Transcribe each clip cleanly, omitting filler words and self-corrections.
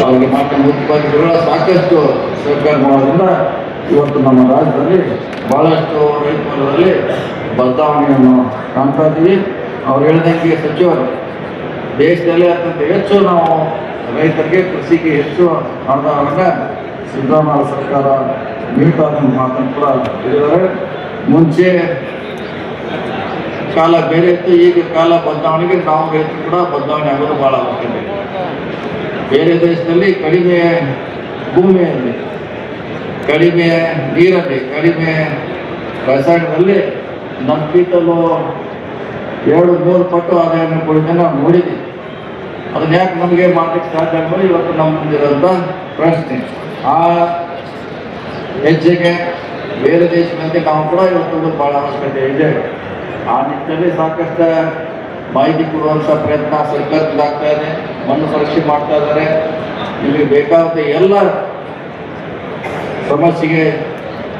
ಅವರಿಗೆ ಮಾನ್ಯ ಮುಖ್ಯಮಂತ್ರಿಗಳ ಸಾಕಷ್ಟು ಸಹಕಾರ ಮಾಡೋದ್ರಿಂದ ಇವತ್ತು ನಮ್ಮ ರಾಜ್ಯದಲ್ಲಿ ಭಾಳಷ್ಟು ರೈತ ವಲಯದಲ್ಲಿ ಬದಲಾವಣೆಯನ್ನು ಕಾಣ್ತಾ ಇದ್ದೀವಿ. ಅವ್ರು ಹೇಳಿದಂಗೆ ಸಚಿವರು ದೇಶದಲ್ಲೇ ಅತ್ಯಂತ ಹೆಚ್ಚು ನಾವು ರೈತರಿಗೆ ಕೃಷಿಗೆ ಹೆಚ್ಚು ಅನುದಾನವನ್ನು ಸಿದ್ದರಾಮಯ್ಯ ಸರ್ಕಾರ ನೀಡ್ತಾ ಮಾತನ್ನು ಕೂಡ ಹೇಳಿದ್ದಾರೆ. ಮುಂಚೆ ಕಾಲ ಬೇರೆ ಇತ್ತು, ಈಗ ಕಾಲ ಬದಲಾವಣೆಗೆ ನಾವು ರೈತರು ಕೂಡ ಬದಲಾವಣೆ ಆಗೋದು ಭಾಳ ಅವಶ್ಯಕತೆ. ಬೇರೆ ದೇಶದಲ್ಲಿ ಕಡಿಮೆ ಭೂಮಿಯಲ್ಲಿ, ಕಡಿಮೆ ನೀರಲ್ಲಿ, ಕಡಿಮೆ ರಸಾಯನದಲ್ಲಿ ನಮ್ಗಿಂತಲೂ 2-3 ಪಟ್ಟು ಆದಾಯವನ್ನು ಕೊಡಿದ್ರೆ ನಾವು ನೋಡಿದ್ದೀವಿ. ಅದನ್ನ ಯಾಕೆ ನಮಗೆ ಮಾಡಲಿಕ್ಕೆ ಸಾಧ್ಯ ಆಗ್ಬೋದು? ಇವತ್ತು ನಮ್ಮ ಮುಂದಿರೋಂಥ ಪ್ರಶ್ನೆ. ಆ ಹೆಜ್ಜೆಗೆ ಬೇರೆ ದೇಶದಂತೆ ನಾವು ಕೂಡ ಇವತ್ತು ಭಾಳ ಅವಶ್ಯಕತೆ ಇದೆ. ಆ ನಿಟ್ಟಿನಲ್ಲಿ ಸಾಕಷ್ಟು ಮಾಹಿತಿ ಕೊಡುವಂಥ ಪ್ರಯತ್ನ ಸರ್ಕಾರದಿಂದ ಆಗ್ತಾ ಇದೆ. ಮಣ್ಣು ಪರೀಕ್ಷೆ ಮಾಡ್ತಾ ಇದ್ದಾರೆ. ಇಲ್ಲಿ ಬೇಕಾದ ಎಲ್ಲ ಸಮಸ್ಯೆಗೆ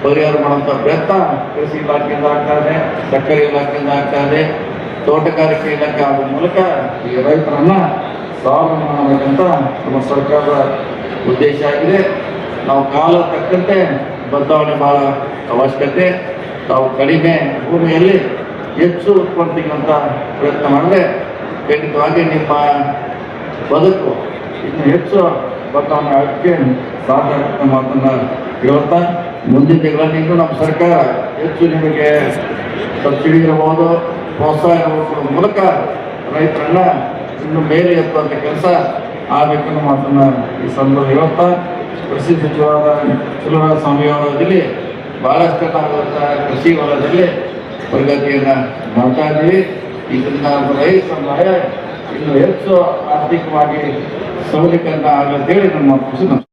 ಪರಿಹಾರ ಮಾಡುವಂಥ ಪ್ರಯತ್ನ ಕೃಷಿ ಇಲಾಖೆಯಿಂದ ಆಗ್ತಾ ಇದೆ, ಸಕ್ಕರೆ ಇಲಾಖೆಯಿಂದ ಆಗ್ತಾ ಇದೆ, ತೋಟಗಾರಿಕೆ ಇಲಾಖೆ ಆದ ಮೂಲಕ ಈ ರೈತರನ್ನ ಸಾಲ ಮಾಡಬೇಕಂತ ನಮ್ಮ ಸರ್ಕಾರದ ಉದ್ದೇಶ ಆಗಿದೆ. ನಾವು ಕಾಲ ತಕ್ಕಂತೆ ಬದಲಾವಣೆ ಭಾಳ ಅವಶ್ಯಕತೆ. ನಾವು ಕಡಿಮೆ ಭೂಮಿಯಲ್ಲಿ ಹೆಚ್ಚು ಉತ್ಪತ್ತಿ ಸಿಗುವಂಥ ಪ್ರಯತ್ನ ಮಾಡಿದ್ರೆ ಖಂಡಿತವಾಗಿ ನಿಮ್ಮ ಬದುಕು ಇನ್ನು ಹೆಚ್ಚು ಬದಲಾವಣೆ ಆಗಕ್ಕೆ ಸಾಧ್ಯ ಆಗುತ್ತೆ ಮಾತನ್ನು ಹೇಳ್ತಾ, ಮುಂದಿನ ದಿನಗಳಲ್ಲಿ ನಮ್ಮ ಸರ್ಕಾರ ಹೆಚ್ಚು ನಿಮಗೆ ಸಬ್ಸಿಡಿ ಇರಬಹುದು, ಪ್ರೋತ್ಸಾಹ ಕೊಡುವ ಮೂಲಕ ರೈತರನ್ನ ಇನ್ನು ಮೇಲೆ ಎತ್ತುವಂಥ ಕೆಲಸ ಆಗಬೇಕನ್ನೋ ಮಾತನ್ನು ಈ ಸಂದರ್ಭ ಹೇಳ್ತಾ, ಕೃಷಿ ಸಚಿವರಾದ ಚಲುವರಾಯಸ್ವಾಮಿ ಅವರಲ್ಲಿ ಭಾಳಷ್ಟು ನಾವು ಕೃಷಿ ವಲಯದಲ್ಲಿ ಪ್ರಗತಿಯನ್ನು ಮಾಡ್ತಾ ಇದ್ದೀವಿ. ಇದರಿಂದ ರೈತ ಸಮುದಾಯ ಇನ್ನು ಹೆಚ್ಚು ಆರ್ಥಿಕವಾಗಿ ಸಬಲೀಕರಣ ಆಗಂತೇಳಿ ನಮ್ಮ ಖುಷಿ.